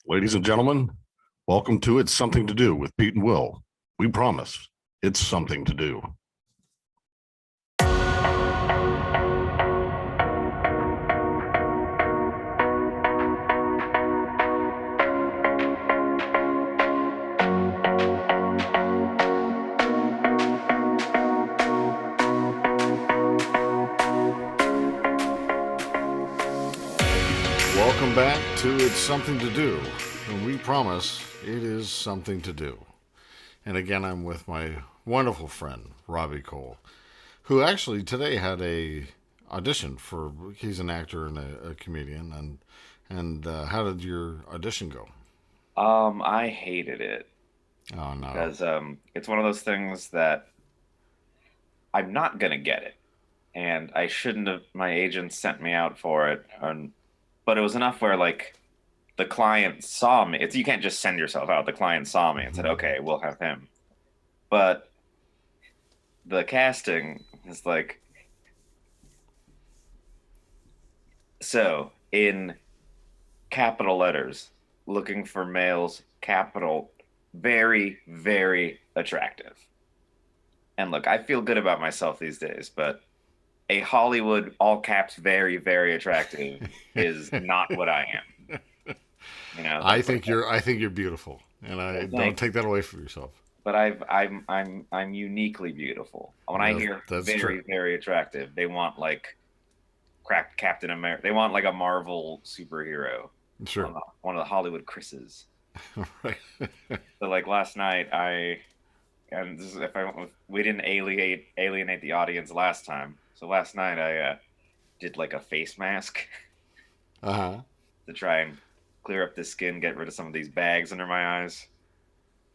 Ladies and gentlemen, welcome to It's Something to Do with Pete and Will. We promise it's something to do. Welcome back to It's Something to Do, and we promise it is something to do. And again, I'm with my wonderful friend, Robby Cole, who actually today had a audition for, he's an actor and a comedian, and how did your audition go? I hated it Oh, no. because it's one of those things that I'm not gonna get it, and I shouldn't have. My agent sent me out for it, but it was enough where like the client saw me. You can't just send yourself out. The client saw me and said, "Okay, we'll have him." But the casting is like so in capital letters, looking for males, capital, very, very attractive. And look, I feel good about myself these days, but a Hollywood all caps very, very attractive is not what I am. I That's like think you're beautiful, and I well, don't thank you. take that away from yourself. But I'm uniquely beautiful. When I hear That's true. very, very attractive, they want like cracked Captain America. They want like a Marvel superhero, Sure. one of the Hollywood Chris's. Right. So like last night, and this is if I we didn't alienate the audience last time. So last night I did like a face mask Uh-huh. to try and clear up the skin, get rid of some of these bags under my eyes.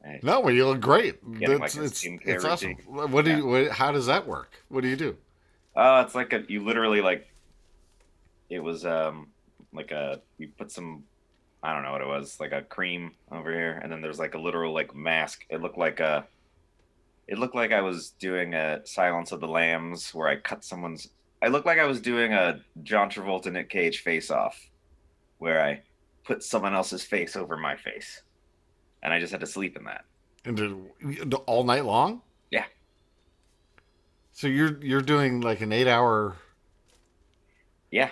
And No, well, you look great. getting like a skincare It's awesome. routine. What do Yeah. you? How does that work? What do you do? It's like you literally like it was like a you put some I don't know what it was like a cream over here, and then there's like a literal like mask. It looked like I was doing a Silence of the Lambs where I cut someone's. I looked like I was doing a John Travolta Nick Cage face off where I put someone else's face over my face, and I just had to sleep in that. And all night long? Yeah, So you're doing like an 8 hour. yeah,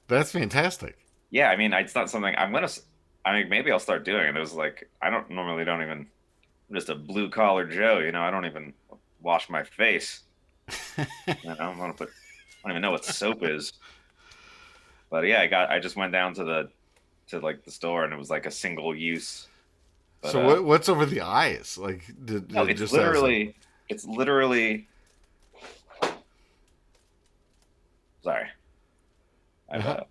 That's fantastic. yeah. I mean, it's not something I'm gonna. I mean, maybe I'll start doing it. It was like I don't even. I'm just a blue collar Joe, I don't even wash my face. I'm gonna put. I don't even know what soap is. But yeah, I just went down to like the store and it was like a single use. But So what's over the eyes? Like no, just as a it's literally sorry. I've uh-huh.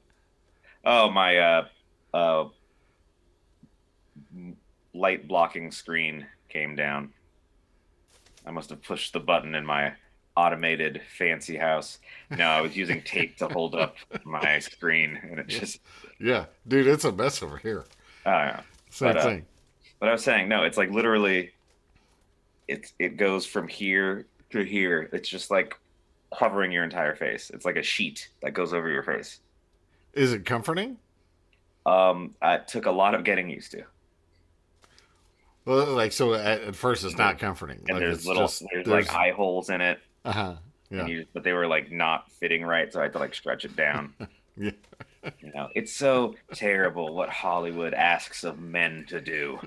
oh my uh light blocking screen came down. I must have pushed the button in my automated fancy house. No, I was using tape to hold up my screen and it Yeah. just Yeah, dude, it's a mess over here. uh Same but thing. but I was saying no, it's like literally it goes from here to here. It's just like covering your entire face. It's like a sheet that goes over your face. Is it comforting? It took a lot of getting used to. Well, like so at first it's And there not comforting. and Like there's it's little just there's like there's eye holes in it, uh-huh. and Yeah. but they were like not fitting right, so I had to like stretch it down. Yeah. It's so terrible what Hollywood asks of men to do.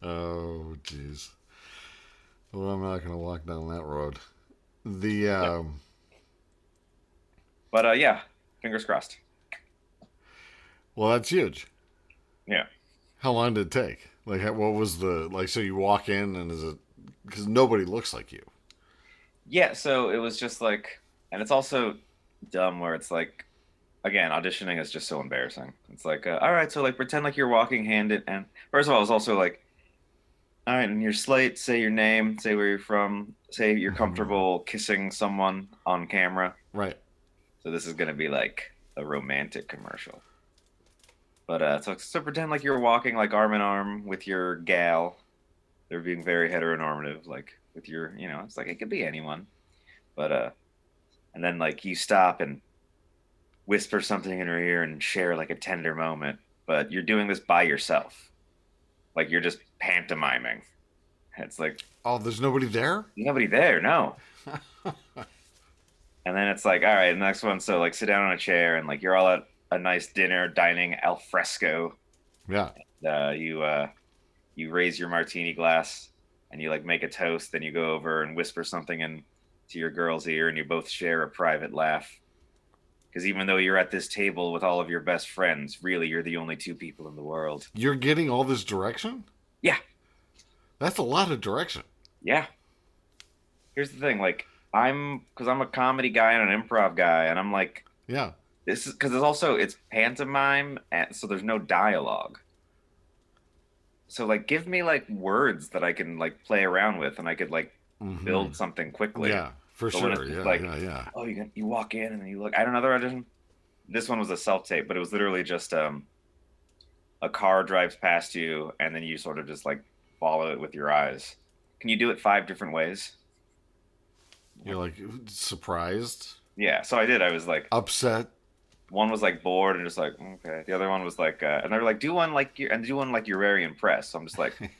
Oh, jeez. Well, I'm not going to walk down that road. The Yeah, but yeah, fingers crossed. well, that's huge. Yeah, How long did it take? Like, what was the like? So you walk in, and is it because nobody looks like you? yeah. So it was just like, and it's also dumb where it's like again, auditioning is just so embarrassing. It's like, all right, so like pretend like you're walking hand in, and first of all, it's also like, all right, in your slate, say your name, say where you're from, say you're Mhm. comfortable kissing someone on camera. Right. So this is gonna be like a romantic commercial. But so pretend like you're walking like arm in arm with your gal. They're being very heteronormative, like with your, it's like it could be anyone. But and then like you stop and whisper something in her ear and share like a tender moment. but you're doing this by yourself. Like you're just pantomiming. It's like Oh, there's nobody there? nobody there, no. And then it's like, all right, next one. So like sit down on a chair and like you're all at a nice dinner, dining al fresco. Yeah. You raise your martini glass and you like make a toast. Then you go over and whisper something in to your girl's ear, and you both share a private laugh. Because even though you're at this table with all of your best friends, really you're the only two people in the world. You're getting all this direction? Yeah, That's a lot of direction. yeah. Here's the thing, like because I'm a comedy guy and an improv guy, and I'm like, Yeah. this is because it's pantomime, and so there's no dialogue. So like give me like words that I can like play around with, and I could like Hmm. build something quickly. Yeah, for But when sure. it's just Yeah, like, yeah, yeah. oh, you walk in and then you look. I had another audition. This one was a self tape, but it was literally just a car drives past you, and then you sort of just like follow it with your eyes. Can you do it 5 different ways? You're like surprised, Yeah, so I did. I was like, upset. one was like bored and just like okay. The other one was like, and they were like, do one like you're very impressed. So I'm just like, and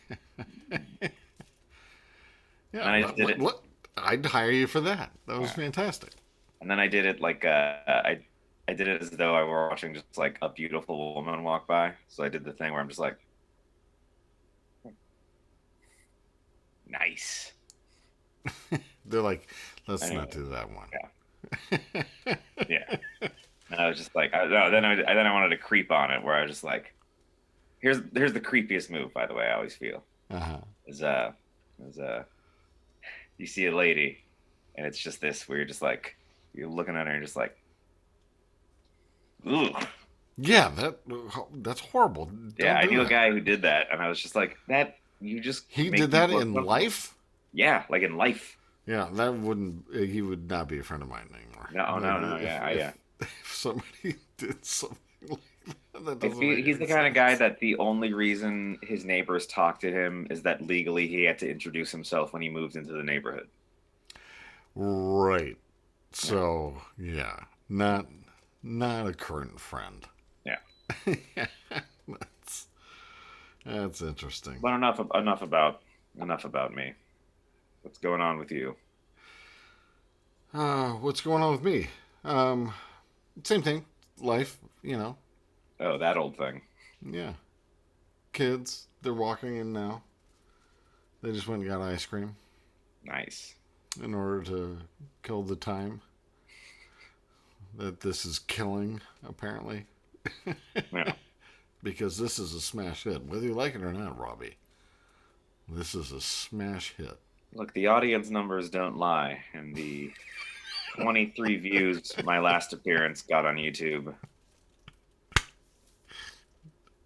Yeah. I just did it, I'd hire you for that. That was yeah. fantastic. And then I did it like I did it as though I were watching just like a beautiful woman walk by. So I did the thing where I'm just like, nice. They're like, let's not Anyway, do that one. yeah. And I was just like, no. Then I wanted to creep on it, where I was just like, here's the creepiest move. By the way, I always feel Uh-huh. is is you see a lady, and it's just this where you're just like you're looking at her and just like, ooh. Yeah, that's horrible. Yeah, Don't I do knew a that. guy who did that, and I was just like, that you just He make did me that more in comfortable. life? Yeah, like in life. Yeah, that wouldn't. He would not be a friend of mine anymore. No, no, no. Yeah, yeah. If somebody did something like that If doesn't make he's any the kind of guy sense. that the only reason his neighbors talk to him is that legally he had to introduce himself when he moved into the neighborhood. Right. Yeah, So yeah, not a current friend. yeah. that's that's interesting. But enough about me. What's going on with you? What's going on with me? Um, Same thing. Life, you know. Oh, that old thing. Yeah. Kids, they're walking in now. They just went and got ice cream Nice. in order to kill the time that this is killing, apparently. Yeah. Because this is a smash hit. Whether you like it or not, Robbie, this is a smash hit. Look, the audience numbers don't lie, and the 23 views my last appearance got on YouTube.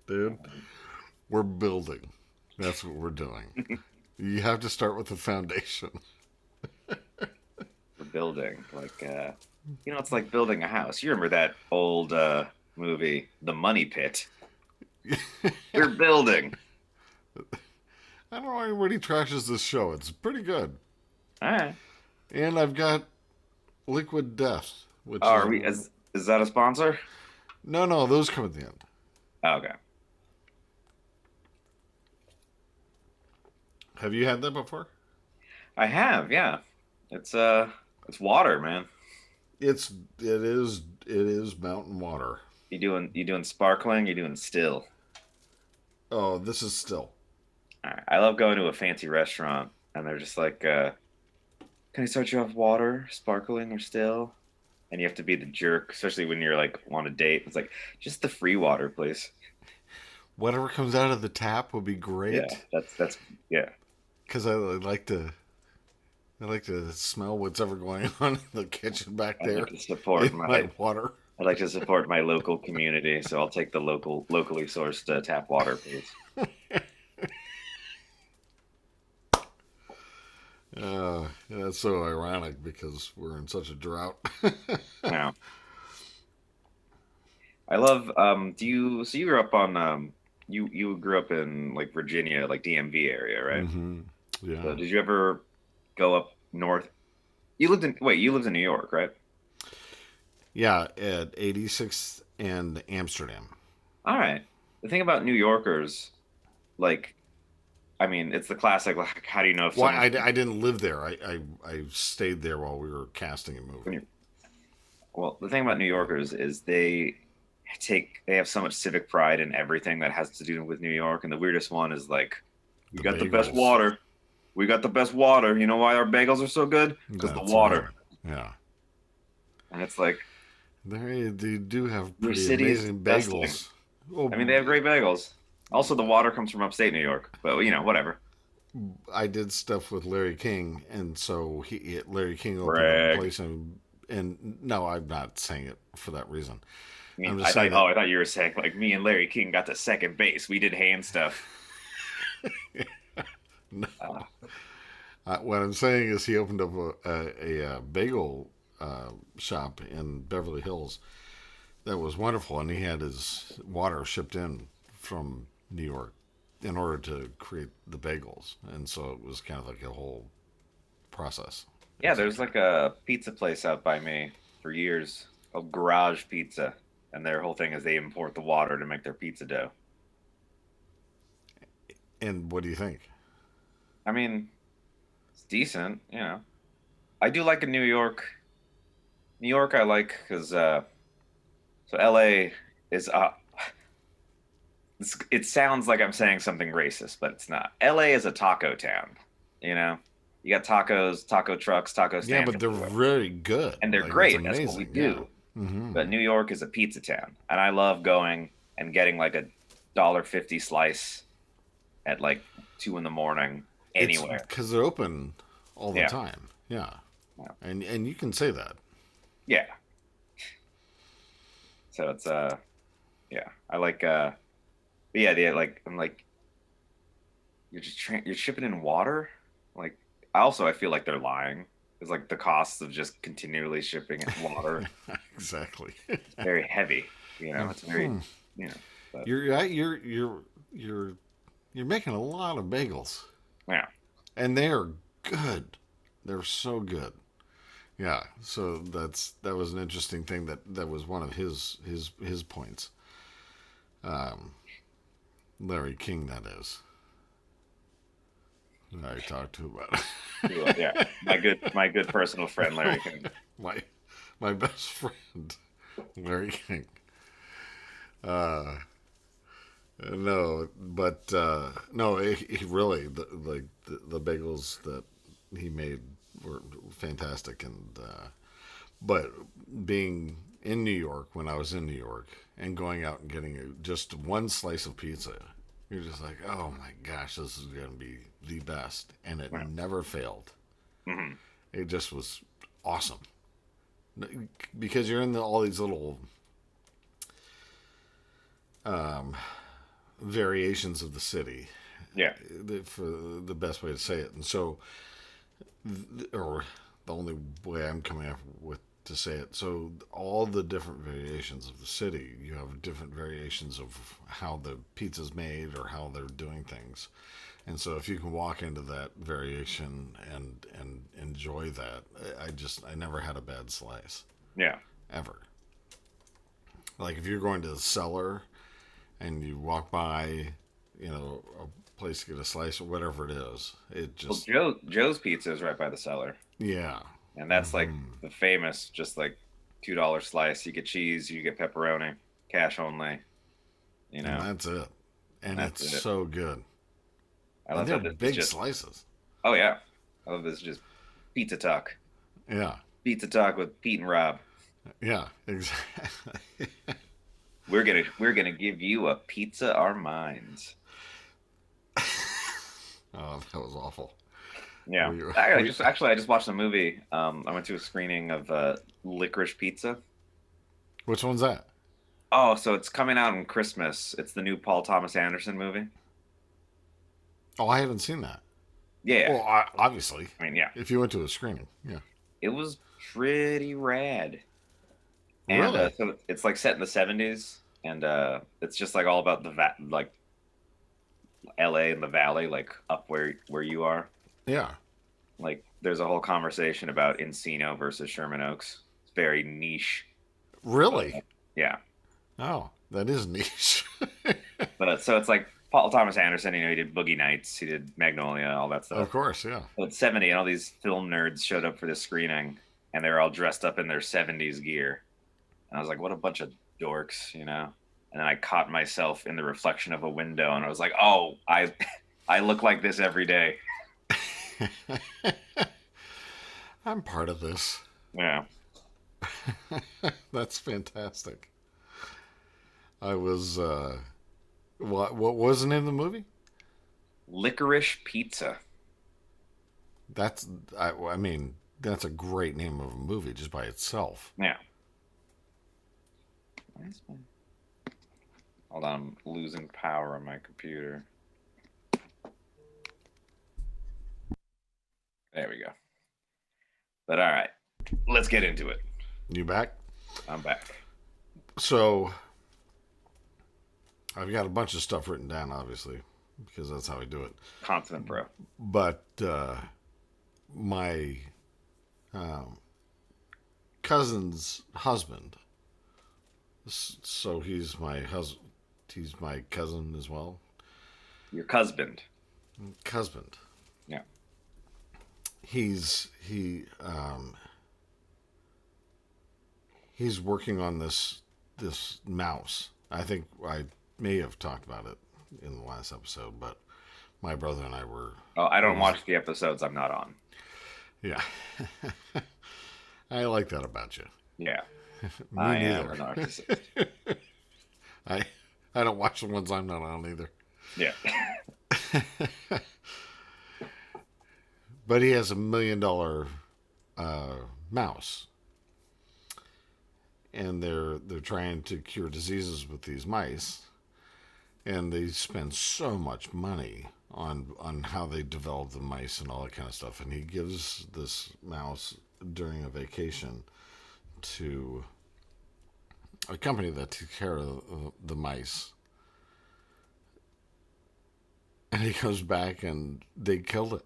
Dude, we're building. That's what we're doing. You have to start with the foundation. We're building it's like building a house. You remember that old movie, The Money Pit? We're building. I don't know why everybody trashes this show. It's pretty good. All right. And I've got Liquid Death, which Oh, is that a sponsor? no, those come at the end. Oh, okay. Have you had that before? I have, yeah. It's water, man. It is mountain water. You doing sparkling? You doing still? Oh, this is still. All right. I love going to a fancy restaurant and they're just like, "Can I start you off water, sparkling or still?" And you have to be the jerk, especially when you're like on a date. It's like just the free water, please. Whatever comes out of the tap would be Yeah, great that's yeah. because I like to smell what's ever going on in the kitchen back I'd there like to support in my water. I'd like to support my local community, so I'll take the locally sourced tap water, please. That's so ironic because we're in such a drought. Now, I love. Do you? So you grew up on. You grew up in like Virginia, like DMV area, right? Hmm. So Yeah. did you ever go up north? You lived in New York, right? Yeah, at 86th and Amsterdam. All right. the thing about New Yorkers, like, I mean, it's the classic. Like, how do you know if Well, someone's I didn't live there. I stayed there while we were casting a when movie. you well, the thing about New Yorkers is they have so much civic pride in everything that has to do with New York. And the weirdest one is like, we The got the best bagels. water. We got the best water. You know why our bagels are so good? Because the That's right. water. Yeah. And it's like They do have your pretty city is amazing disgusting. bagels. Oh, I mean, they have great bagels. Also, the water comes from upstate New York, but whatever. I did stuff with Larry King, and so Larry King opened up a Brag. place, and no, I'm not saying it for that reason. I mean, I'm just saying I thought you were saying like me and Larry King got to second base. We did hand stuff. that Uh, what I'm saying is he opened up a bagel shop in Beverly Hills that was wonderful, and he had his water shipped in from New York in order to create the bagels, and so it was kind of like a whole process. yeah, there's like a pizza place out by me for years called Garage Pizza, and their whole thing is they import the water to make their pizza dough. And what do you think? I mean, it's decent. I do like in New York. New York, I like because so LA is it sounds like I'm saying something racist, but it's not. LA is a taco town. You know, you got tacos, taco trucks, taco Yeah, stands but they're everywhere, very good. and they're Like it's great. That's what we amazing. Yeah. do. Hmm. But New York is a pizza town, and I love going and getting like a $1.50 slice at like 2 in the morning It's anywhere. because they're open all the Yeah, time. Yeah, yeah, and you can say that. yeah. So it's yeah, I like but yeah, like I'm like you're shipping in water. Like I feel like they're lying. It's like the costs of just continually shipping in water. Exactly. It's very heavy. It's very Hmm. you know. But You're right. You're you're making a lot of bagels, yeah, and they are good. They're so good. Yeah. So that was an interesting thing that was one of his points. Um, Larry King, that is. That I talked to about yeah. My good personal friend Larry King. my my best friend Larry King. Uh, no, but no, he really the bagels that he made were fantastic, and but being in New York when I was in New York and going out and getting just one slice of pizza, you're just like, oh my gosh, this is going to be the best, and it Yeah. never failed. Hmm. It just was awesome because you're in all these little um, variations of the city, Yeah. for the best way to say it. And so, or the only way I'm coming up with to say it. So all the different variations of the city, you have different variations of how the pizza's made or how they're doing things. And so if you can walk into that variation and enjoy that, I never had a bad slice Yeah. ever. Like if you're going to the cellar and you walk by, a place to get a slice or whatever it is, it Well, just Joe's Pizza is right by the cellar, yeah. and that's like Hmm. the famous, just like $2 slice. You get cheese, you get pepperoni, cash only. You And know, that's it. and And that's it's it. so good. I And love they're that this is big just. slices. Oh yeah, I love this just pizza talk. Yeah. Pizza talk with Pete and Rob. Yeah, exactly. We're gonna give you a pizza our minds. Oh, that was awful. Yeah. We, we I just watched a movie. I went to a screening of Licorice Pizza. which one's that? Oh, so it's coming out on Christmas. It's the new Paul Thomas Anderson movie. Oh, I haven't seen that. Yeah. Well, obviously, I mean, yeah. if you went to a screening, yeah. It was pretty rad. And Really? so it's like set in the 70s, and it's just like all about like LA and the Valley, like up where you are. Yeah. Like there's a whole conversation about Encino versus Sherman Oaks. It's very niche, but Really? yeah. Oh, that is niche. But so it's like Paul Thomas Anderson. He did Boogie Nights, he did Magnolia, all that stuff. Of course, yeah. So it's 70, and all these film nerds showed up for this screening, and they were all dressed up in their 70s gear. And I was like, what a bunch of dorks, you know? And then I caught myself in the reflection of a window, and I was like, oh, I look like this every day. I'm part of this. Yeah. That's fantastic. I was what was the name of the movie? Licorice Pizza. That's I mean that's a great name of a movie just by itself. Yeah. Hold on, I'm losing power on my computer. There we go. But all right, let's get into it. You back? I'm back. So I've got a bunch of stuff written down, obviously, because that's how I do it. Confident, bro. But my cousin's husband, so he's my husband. He's my cousin as well. Your husband. Husband. Yeah. He's working on this mouse. I think I may have talked about it in the last episode, but my brother and I were. Oh, I don't watch the episodes I'm not on. Yeah. I like that about you. Yeah. Me I neither. am a narcissist. I don't watch the ones I'm not on either. Yeah. But he has $1 million mouse, and they're trying to cure diseases with these mice, and they spend so much money on how they develop the mice and all that kind of stuff. And he gives this mouse during a vacation to a company that takes care of the mice. And he comes back and they killed it.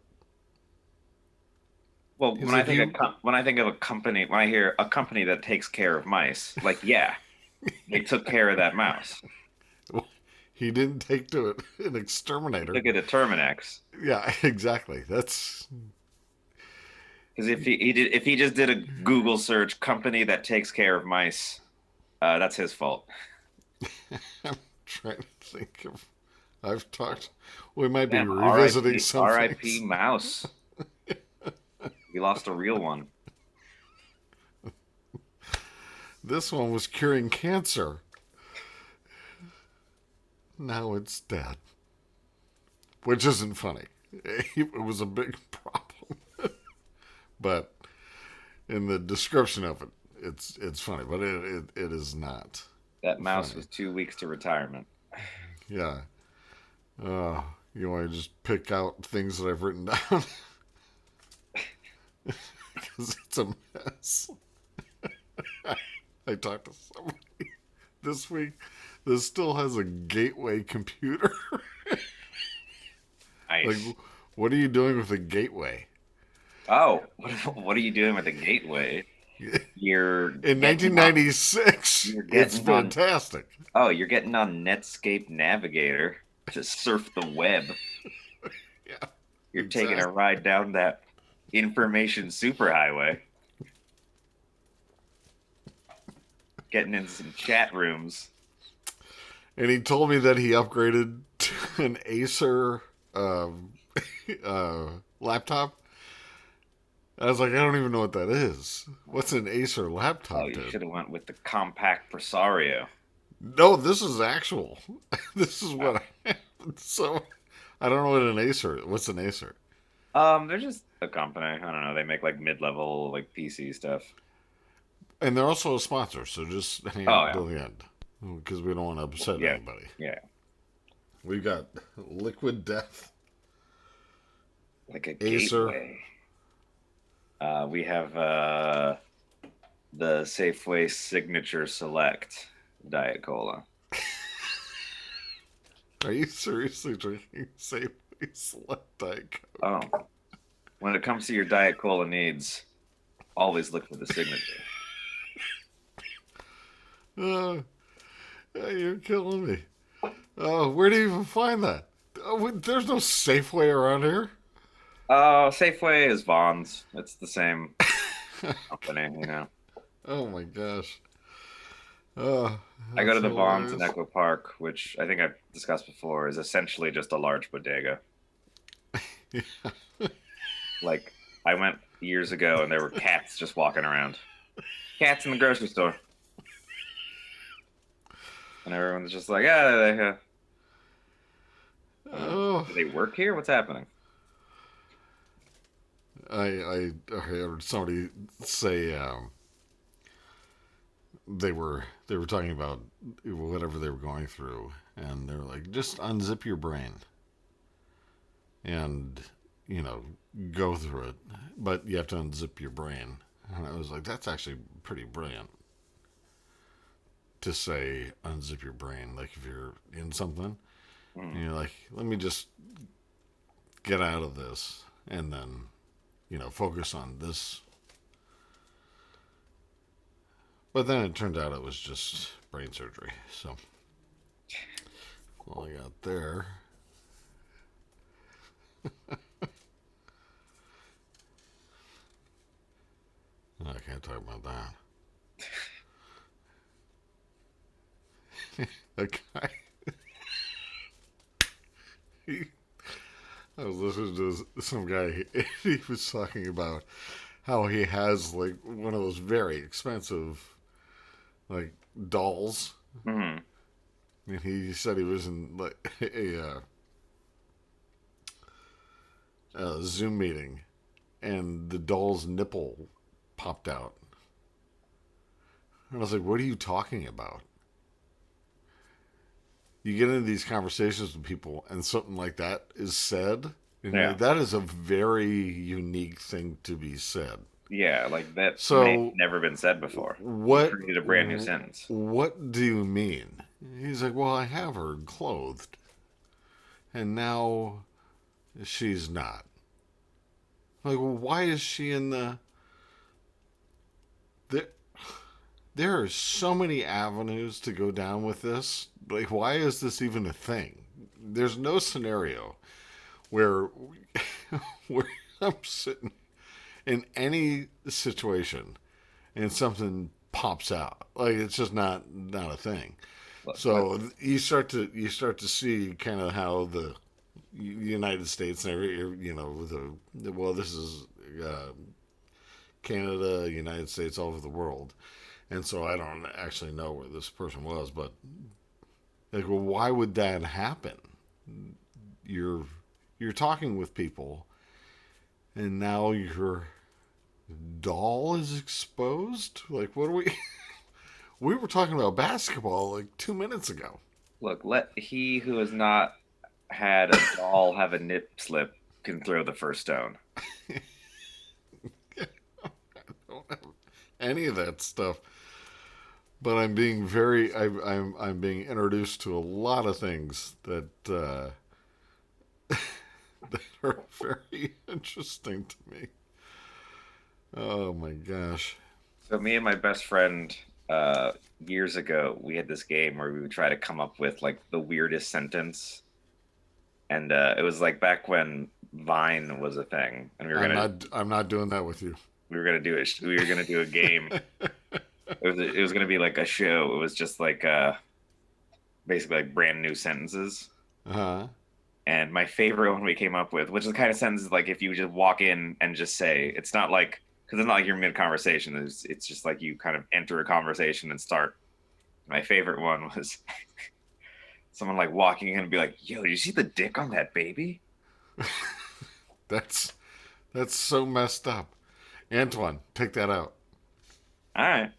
Well, when I think of a company, when I hear a company that takes care of mice, like, yeah, they took care of that mouse. He didn't take to it an exterminator. Look at a Terminex. Yeah, exactly. That's because if he just did a Google search, company that takes care of mice, that's his fault. I'm trying to think of. I've talked. We might be revisiting something. R.I.P. Mouse. We lost a real one. This one was curing cancer. Now it's dead. Which isn't funny. It was a big problem. But in the description of it, it's funny. But it is not. That mouse was 2 weeks to retirement. Yeah. You want to just pick out things that I've written down? Because it's a mess. I talked to somebody this week that still has a gateway computer. Nice. Like, what are you doing with a gateway? Oh, what are you doing with a gateway? You're in 1996. It's fantastic. You're getting on Netscape Navigator to surf the web. Yeah, you're taking a ride down that information superhighway. Getting in some chat rooms. And he told me that he upgraded to an Acer laptop. I was like, I don't even know what that is. What's an Acer laptop? Oh, you should have went with the compact Presario. No, this is actual. This is what I have. So I don't know what an Acer is. What's an Acer? They're just a company. I don't know. They make like mid-level like PC stuff. And they're also a sponsor, so just hang out till the end. Because we don't want to upset anybody. Yeah. We've got Liquid Death. Like a Acer. Gateway. We have the Safeway Signature Select Diet Cola. Are you seriously drinking Safeway Select Diet Cola? Oh. When it comes to your Diet Cola needs, always look for the Signature. You're killing me. Oh, where do you even find that? Oh, there's no Safeway around here. Oh, Safeway is Vons. It's the same company, you know. Oh my gosh. Oh, I go that's to the Vons in hilarious. Echo Park, which I think I've discussed before, is essentially just a large bodega. Like I went years ago and there were cats just walking around. Cats in the grocery store. And everyone's just like, yeah, Oh, do they work here? What's happening? I heard somebody say they were talking about whatever they were going through, and they were like, just unzip your brain and you know go through it, but you have to unzip your brain. And I was like, that's actually pretty brilliant to say unzip your brain. Like if you're in something, and Mm. you're like, let me just get out of this, and then focus on this. But then it turned out it was just brain surgery. So all I got there. I can't talk about that. That guy. He, I was listening to some guy. He was talking about how he has like one of those very expensive like dolls, Hmm. and he said he was in like a Zoom meeting, and the doll's nipple popped out. And I was like, "What are you talking about?" You get into these conversations with people, and something like that is said, and you're Yeah. like, that is a very unique thing to be said. Yeah, like that may have So, never been said before. You what created a brand new sentence. what do you mean? He's like, well, I have her clothed, and now she's not. I'm like, well, why is she in the? There are so many avenues to go down with this. Like, why is this even a thing? There's no scenario where where I'm sitting in any situation and something pops out. Like it's just not a thing. Look, So you start to see kind of how the United States and this is uh, Canada, United States, all over the world, and so I don't actually know where this person was, but like, well, why would that happen? You're you're talking with people, and now your doll is exposed. Like, what are we? We were talking about basketball like 2 minutes ago. look, let he who has not had a doll have a nip slip can throw the first stone. I don't have any of that stuff, but I'm being I'm being introduced to a lot of things that that are very interesting to me. Oh my gosh. So me and my best friend years ago, we had this game where we would try to come up with like the weirdest sentence. And it was like back when Vine was a thing, and I'm not doing that with you. we were gonna do it. We were gonna do a game. It was gonna be like a show. It was just like basically like brand new sentences. Uh-huh. And my favorite one we came up with, which is the kind of sentences like if you just walk in and just say, it's not like because it's not like you're mid conversation. It's just like you kind of enter a conversation and start. My favorite one was someone like walking in and be like, "Yo, you see the dick on that baby?" That's that's so messed up. Antoine, take that out. All right.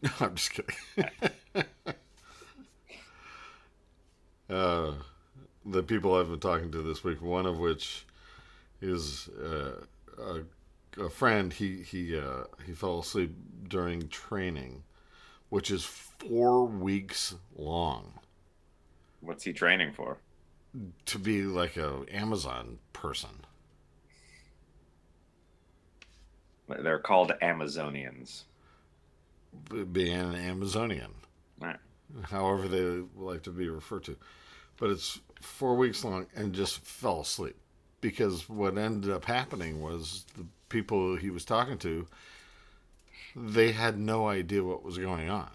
No, I'm just kidding. uh, the people I've been talking to this week, one of which is a friend. He fell asleep during training, which is 4 weeks long, What's he training for? to be like a Amazon person. They're called Amazonians. Being an Amazonian, All right. however they like to be referred to. but it's 4 weeks long, and just fell asleep. Because what ended up happening was the people he was talking to, they had no idea what was going on.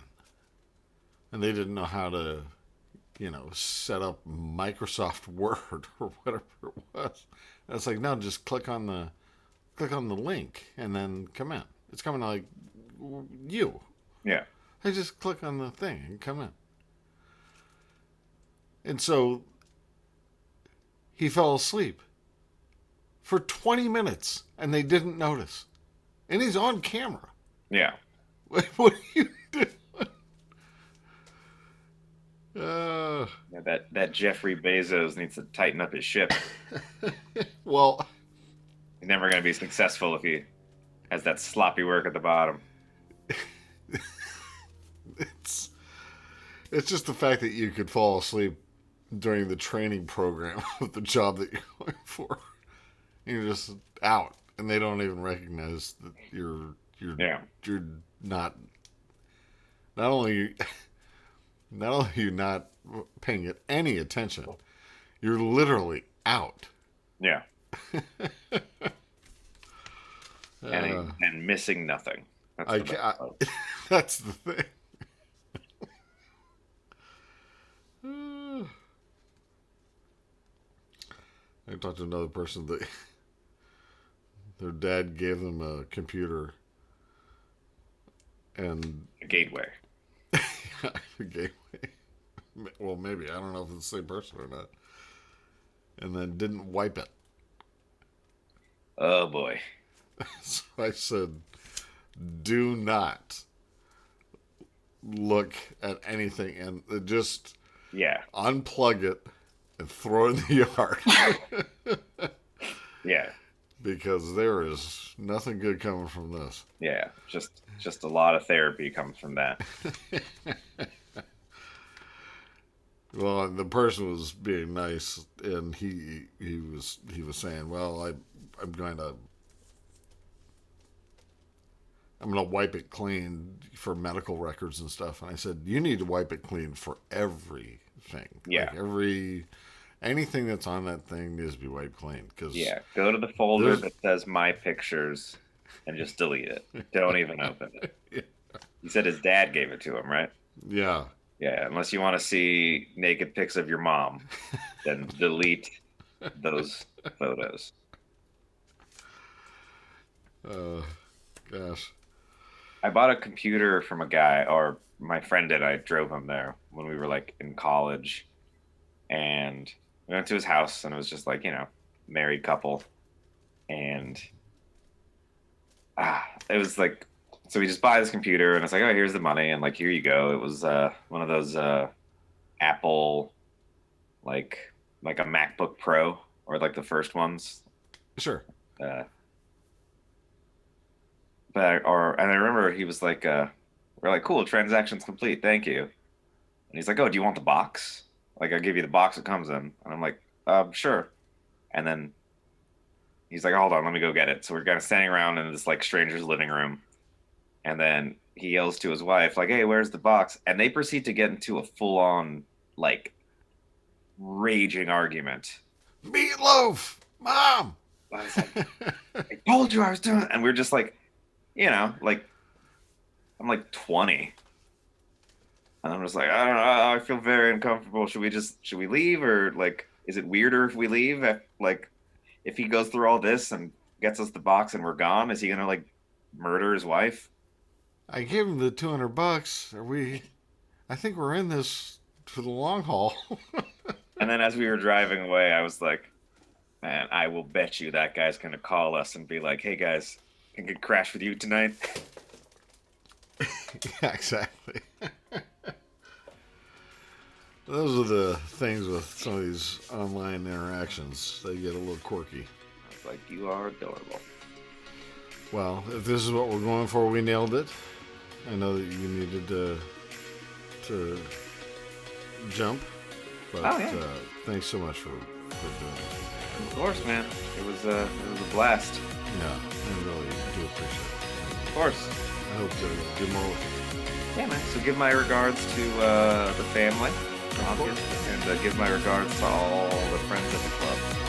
And they didn't know how to, set up Microsoft Word or whatever it was. And it's like, no, just click on the link and then come in. It's coming like you. Yeah. I just click on the thing and come in. And so he fell asleep for 20 minutes and they didn't notice. And he's on camera. Yeah. What are you doing? Yeah, that Jeffrey Bezos needs to tighten up his ship. Well, he's never going to be successful if he has that sloppy work at the bottom. It's just the fact that you could fall asleep during the training program of the job that you're going for. You're just out, and they don't even recognize that you're not only are you not paying it any attention, you're literally out. Yeah. And missing nothing. That's the thing. I talked to another person that their dad gave them a computer and a gateway. A gateway. Well, maybe. I don't know if it's the same person or not. And then didn't wipe it. Oh, boy. So I said, do not look at anything and just unplug it and throw it in the yard. Yeah. Because there is nothing good coming from this. Yeah, just a lot of therapy comes from that. Well, the person was being nice, and he was saying, "Well, I'm going to wipe it clean for medical records and stuff." And I said, "You need to wipe it clean for everything. Yeah, like anything that's on that thing needs to be wiped clean." Go to the folder that says My Pictures and just delete it. Don't even open it. Yeah. He said his dad gave it to him, right? Yeah. Yeah, unless you want to see naked pics of your mom, then delete those photos. Gosh. I bought a computer from a guy, or my friend did. I drove him there when we were in college, and we went to his house, and it was just married couple, and it was so we just buy this computer, and it's oh, here's the money, and here you go. It was one of those Apple, like a MacBook Pro, or the first ones. Sure. And I remember he was we're cool, transaction's complete, thank you. And he's oh, do you want the box? I'll give you the box it comes in. And I'm sure. And then he's hold on, let me go get it. So we're kind of standing around in this stranger's living room. And then he yells to his wife, hey, where's the box? And they proceed to get into a full-on, raging argument. Meatloaf! Mom! I was I told you I was doing it. And we're just I'm 20. And I'm just I don't know, I feel very uncomfortable. Should we leave? Or, is it weirder if we leave? If he goes through all this and gets us the box and we're gone, is he going to, murder his wife? I gave him the $200. I think we're in this for the long haul. And then as we were driving away, I was man, I will bet you that guy's going to call us and be hey guys, I could crash with you tonight. Yeah, exactly. Those are the things with some of these online interactions. They get a little quirky. I was you are adorable. Well, if this is what we're going for, we nailed it. I know that you needed to jump, but thanks so much for doing it. Of course, man. It was a blast. Yeah, I really do appreciate it. Of course. I hope to do more with you. Yeah, man. So give my regards to the family. Sounds good. And give my regards to all the friends at the club.